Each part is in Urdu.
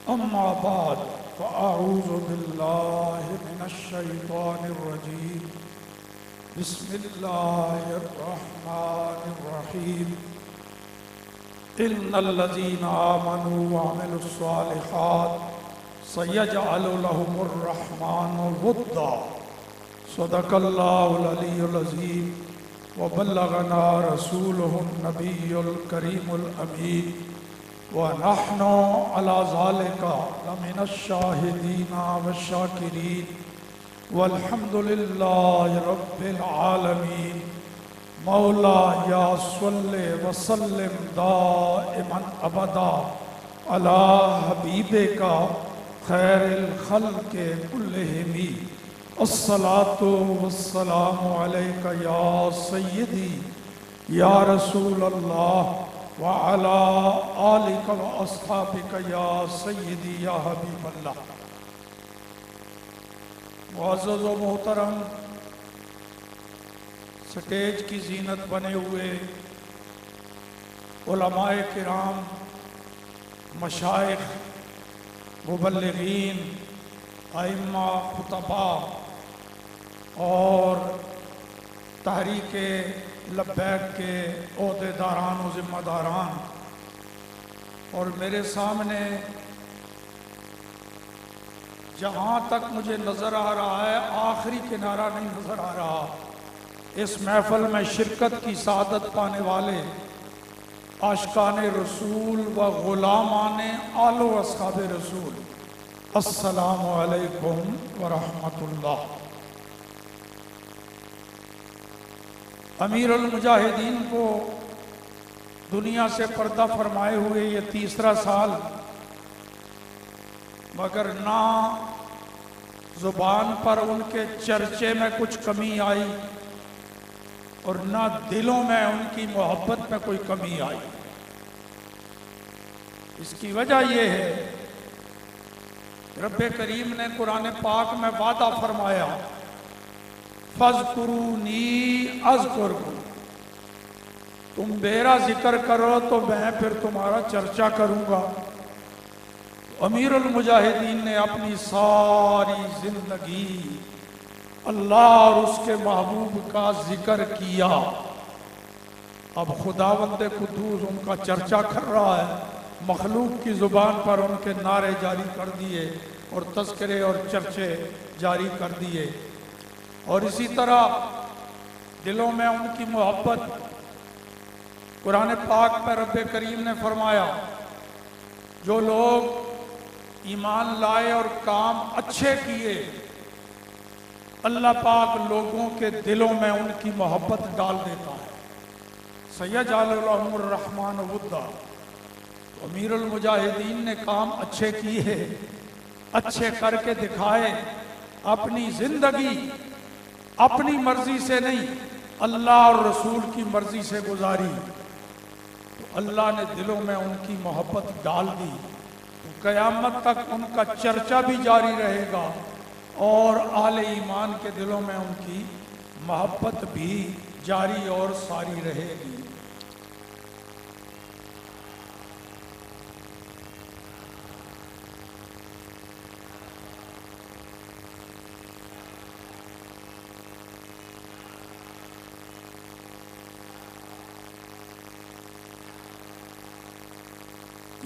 أما بعد فأعوذ بالله من الشيطان الرجيم بسم الله الرحمن الرحيم إن الذين آمنوا وعملوا الصالحات سيجعل لهم الرحمن ودا صدق الله العلي العظيم وبلغنا رسوله النبي الكريم الأمين ونحن على ذلك لمن الشاهدين والشاكرين والحمد لله رب العالمين مولاي صل وسلم دائما ابدا على حبيبك خير الخلق كلهم الصلاة والسلام عليك يا سيدي يا رسول الله وعلى آلك وأصحابك يا سيدي يا حبیب اللہ۔ معزز و محترم سٹیج کی زینت بنے ہوئے علماء کرام، مشائخ، مبلغین، ائمہ، خطباء اور تحریک لبیک کے عہدیداران و ذمہ داران، اور میرے سامنے جہاں تک مجھے نظر آ رہا ہے آخری کنارہ نہیں نظر آ رہا، اس محفل میں شرکت کی سعادت پانے والے عاشقان رسول و غلامان آل و اصحاب رسول، السلام علیکم ورحمۃ اللہ۔ امیر المجاہدین کو دنیا سے پردہ فرمائے ہوئے یہ تیسرا سال، مگر نہ زبان پر ان کے چرچے میں کچھ کمی آئی اور نہ دلوں میں ان کی محبت میں کوئی کمی آئی۔ اس کی وجہ یہ ہے رب کریم نے قرآن پاک میں وعدہ فرمایا فَاذْكُرُونِي أَذْكُرْكُمْ، تم میرا ذکر کرو تو میں پھر تمہارا چرچا کروں گا۔ امیر المجاہدین نے اپنی ساری زندگی اللہ اور اس کے محبوب کا ذکر کیا۔ اب خداوند قدوس ان کا چرچا کر رہا ہے، مخلوق کی زبان پر ان کے نعرے جاری کر دیے اور تذکرے اور چرچے جاری کر دیے، اور اسی طرح دلوں میں ان کی محبت۔ قرآن پاک میں رب کریم نے فرمایا جو لوگ ایمان لائے اور کام اچھے کیے، اللہ پاک لوگوں کے دلوں میں ان کی محبت ڈال دیتا ہے۔ سَيَجْعَلُ لَهُمُ الرَّحْمَنُ وُدًّا۔ امیر المجاہدین نے کام اچھے کیے، اچھے کر کے دکھائے، اپنی زندگی اپنی مرضی سے نہیں اللہ اور رسول کی مرضی سے گزاری، تو اللہ نے دلوں میں ان کی محبت ڈال دی، تو قیامت تک ان کا چرچا بھی جاری رہے گا اور اہل ایمان کے دلوں میں ان کی محبت بھی جاری اور ساری رہے گی۔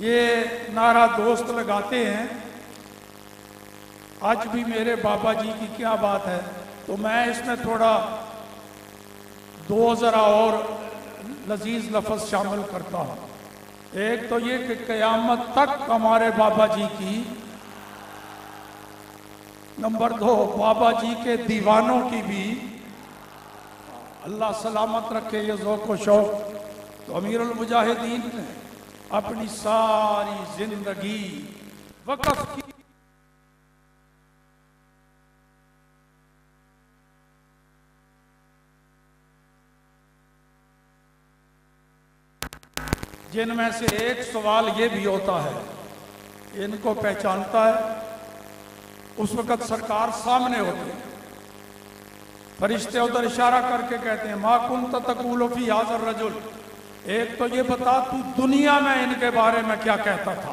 یہ نعرہ دوست لگاتے ہیں، آج بھی میرے بابا جی کی کیا بات ہے، تو میں اس میں تھوڑا دو ذرا اور لذیذ لفظ شامل کرتا ہوں۔ ایک تو یہ کہ قیامت تک ہمارے بابا جی کی، نمبر دو بابا جی کے دیوانوں کی بھی اللہ سلامت رکھے یہ ذوق و شوق۔ تو امیر المجاہدین نے اپنی ساری زندگی وقف کی جن میں سے ایک سوال یہ بھی ہوتا ہے، ان کو پہچانتا ہے، اس وقت سرکار سامنے ہوتے ہیں، فرشتے ادھر اشارہ کر کے کہتے ہیں ما کنت تقول فی ھذا الرجل، ایک تو یہ بتا تو دنیا میں ان کے بارے میں کیا کہتا تھا،